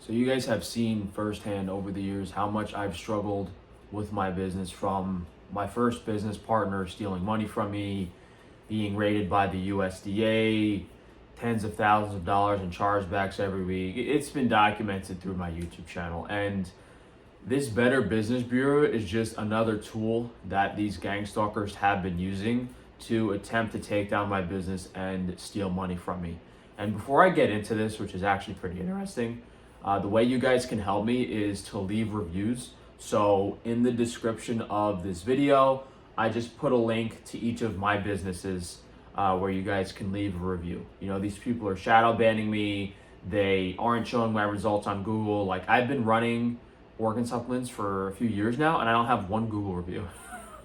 So you guys have seen firsthand over the years how much I've struggled with my business, from my first business partner stealing money from me, being raided by the USDA, tens of thousands of dollars in chargebacks every week. It's been documented through my YouTube channel. And this Better Business Bureau is just another tool that these gang stalkers have been using to attempt to take down my business and steal money from me. And before I get into this, which is actually pretty interesting, the way you guys can help me is to leave reviews. So in the description of this video, I just put a link to each of my businesses where you guys can leave a review. You know, these people are shadow banning me. They aren't showing my results on Google. Like, I've been running organ supplements for a few years now, and I don't have one Google review,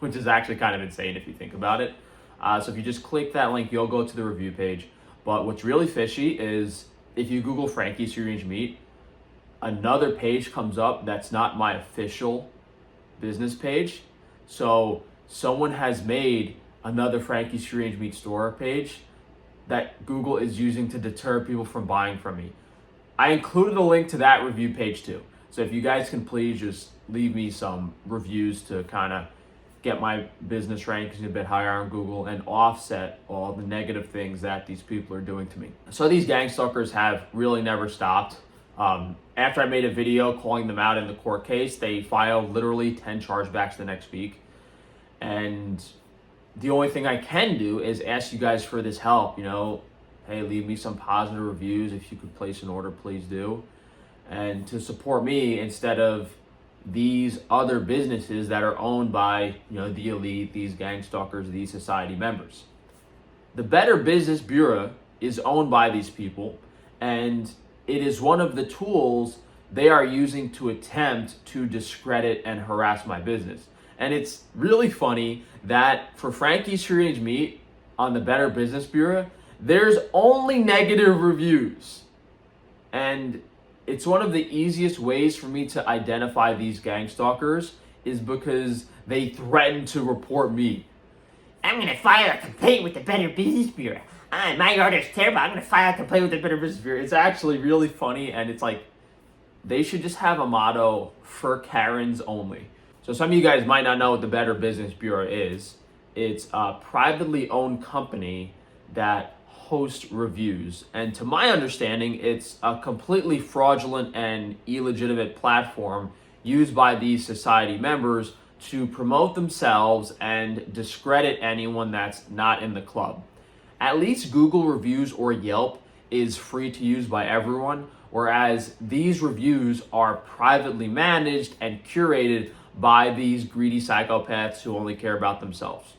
which is actually kind of insane if you think about it. So if you just click that link, you'll go to the review page. But what's really fishy is if you Google Frankie's Free Range Meat, another page comes up that's not my official business page. So someone has made another Frankie's Free Range Meat store page that Google is using to deter people from buying from me. I included a link to that review page too. So if you guys can please just leave me some reviews to kind of get my business rankings a bit higher on Google and offset all the negative things that these people are doing to me. So these gang stalkers have really never stopped. After I made a video calling them out in the court case, they filed literally 10 chargebacks the next week. And the only thing I can do is ask you guys for this help. You know, hey, leave me some positive reviews. If you could place an order, please do. And to support me instead of these other businesses that are owned by, you know, the elite, these gang stalkers, these society members. The Better Business Bureau is owned by these people, and it is one of the tools they are using to attempt to discredit and harass my business. And it's really funny that for Frankie's Free Range Meat on the Better Business Bureau, there's only negative reviews. And it's one of the easiest ways for me to identify these gang stalkers is because they threaten to report me. I'm going to file a complaint with the Better Business Bureau. My order's terrible. I'm going to file a complaint with the Better Business Bureau. It's actually really funny, and it's like they should just have a motto for Karens only. So some of you guys might not know what the Better Business Bureau is. It's a privately owned company that hosts reviews. And to my understanding, it's a completely fraudulent and illegitimate platform used by these society members to promote themselves and discredit anyone that's not in the club. At least Google reviews or Yelp is free to use by everyone, whereas these reviews are privately managed and curated by these greedy psychopaths who only care about themselves.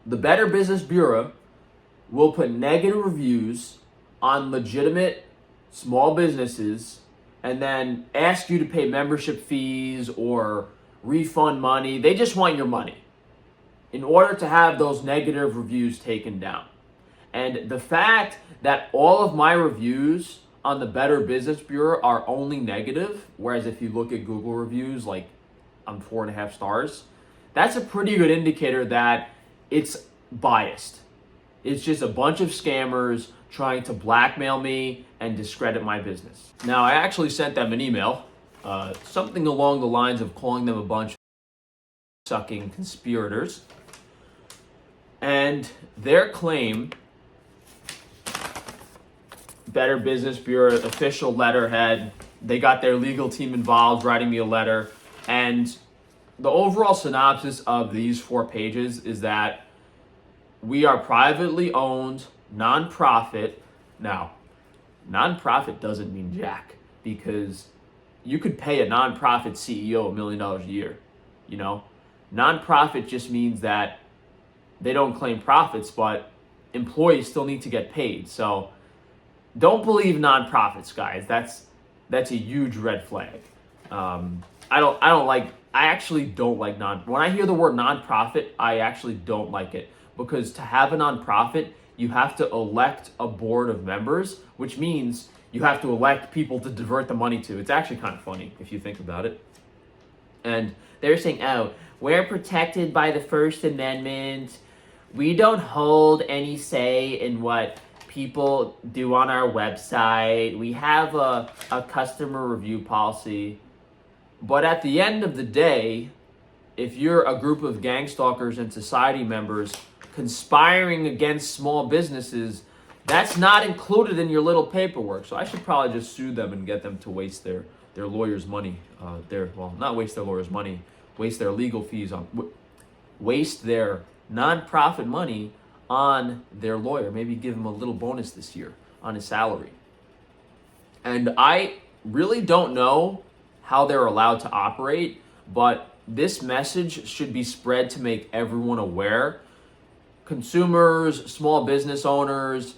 The Better Business Bureau will put negative reviews on legitimate small businesses and then ask you to pay membership fees or refund money. They just want your money in order to have those negative reviews taken down. And the fact that all of my reviews on the Better Business Bureau are only negative, whereas if you look at Google reviews, like I'm 4.5 stars, that's a pretty good indicator that it's biased. It's just a bunch of scammers trying to blackmail me and discredit my business. Now, I actually sent them an email, something along the lines of calling them a bunch of sucking conspirators. And their claim, Better Business Bureau official letterhead, they got their legal team involved writing me a letter. And the overall synopsis of these 4 pages is that we are privately owned, nonprofit. Now, nonprofit doesn't mean jack, because you could pay a nonprofit CEO $1 million a year. You know, nonprofit just means that they don't claim profits, but employees still need to get paid. So don't believe nonprofits, guys. That's a huge red flag. I actually don't like when I hear the word nonprofit, I actually don't like it, because to have a nonprofit, you have to elect a board of members, which means you have to elect people to divert the money to. It's actually kind of funny if you think about it. And they're saying, oh, we're protected by the First Amendment. We don't hold any say in what people do on our website. We have a customer review policy. But at the end of the day, if you're a group of gang stalkers and society members conspiring against small businesses, that's not included in your little paperwork. So I should probably just sue them and get them to waste their lawyers' money. Not waste their lawyers' money, waste their legal fees waste their non-profit money on their lawyer. Maybe give him a little bonus this year on his salary. And I really don't know how they're allowed to operate, but this message should be spread to make everyone aware. Consumers, small business owners,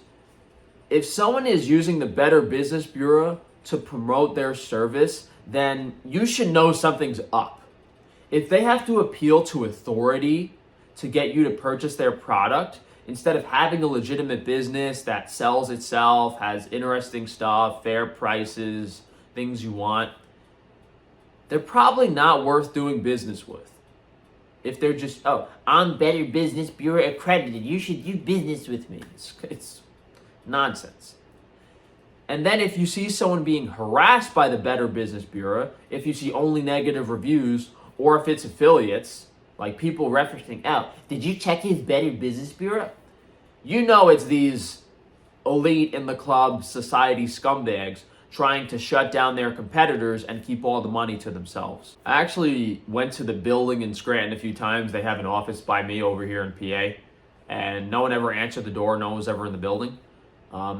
if someone is using the Better Business Bureau to promote their service, then you should know something's up. If they have to appeal to authority to get you to purchase their product, instead of having a legitimate business that sells itself, has interesting stuff, fair prices, things you want, they're probably not worth doing business with. If they're just, I'm Better Business Bureau accredited, you should do business with me. It's nonsense. And then if you see someone being harassed by the Better Business Bureau, if you see only negative reviews, or if it's affiliates, like people referencing, did you check his Better Business Bureau? You know it's these elite in the club society scumbags trying to shut down their competitors and keep all the money to themselves. I actually went to the building in Scranton a few times. They have an office by me over here in PA, and no one ever answered the door. No one was ever in the building.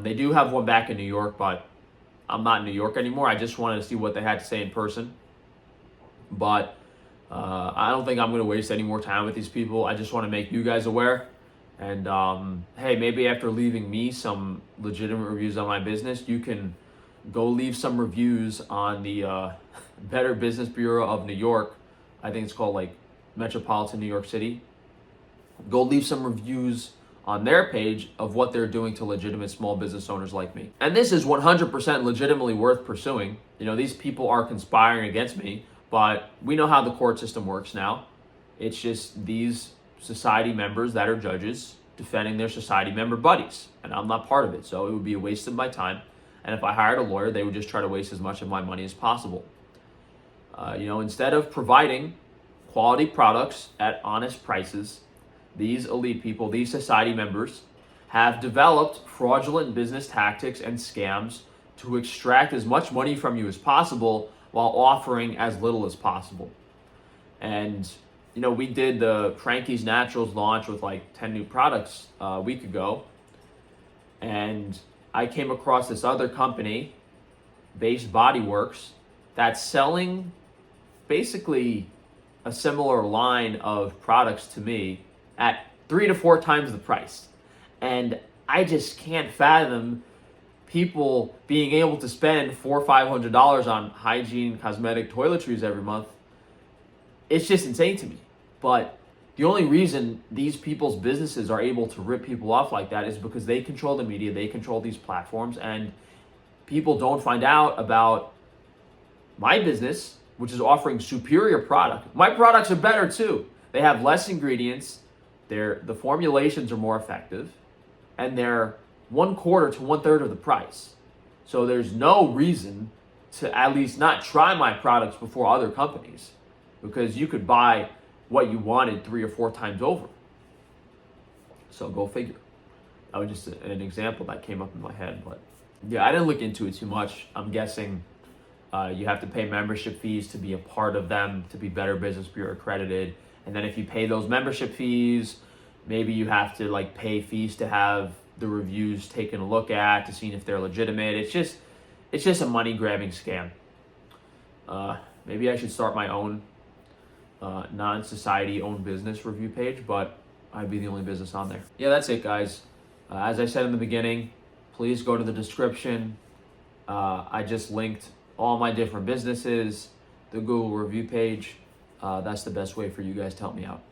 They do have one back in New York, but I'm not in New York anymore. I just wanted to see what they had to say in person. But I don't think I'm going to waste any more time with these people. I just want to make you guys aware. And hey, maybe after leaving me some legitimate reviews on my business, you can go leave some reviews on the Better Business Bureau of New York. I think it's called like Metropolitan New York City. Go leave some reviews on their page of what they're doing to legitimate small business owners like me. And this is 100% legitimately worth pursuing. You know, these people are conspiring against me, but we know how the court system works now. It's just these society members that are judges defending their society member buddies, and I'm not part of it, so it would be a waste of my time. And if I hired a lawyer, they would just try to waste as much of my money as possible. Instead of providing quality products at honest prices, these elite people, these society members, have developed fraudulent business tactics and scams to extract as much money from you as possible while offering as little as possible. And, we did the Frankie's Naturals launch with like 10 new products a week ago. And I came across this other company, Based Body Works, that's selling basically a similar line of products to me at 3 to 4 times the price. And I just can't fathom people being able to spend $400 or $500 on hygiene, cosmetic toiletries every month. It's just insane to me. But the only reason these people's businesses are able to rip people off like that is because they control the media, they control these platforms, and people don't find out about my business, which is offering superior product. My products are better too. They have less ingredients, the formulations are more effective, and they're 1/4 to 1/3 of the price. So there's no reason to at least not try my products before other companies, because you could buy what you wanted 3 or 4 times over. So go figure. That was just an example that came up in my head. But yeah, I didn't look into it too much. I'm guessing you have to pay membership fees to be a part of them, to be Better Business Bureau accredited. And then if you pay those membership fees, maybe you have to like pay fees to have the reviews taken a look at to see if they're legitimate. It's just a money grabbing scam. Maybe I should start my own non-society owned business review page, but I'd be the only business on there. Yeah, that's it, guys. As I said in the beginning, please go to the description. I just linked all my different businesses, the Google review page. That's the best way for you guys to help me out.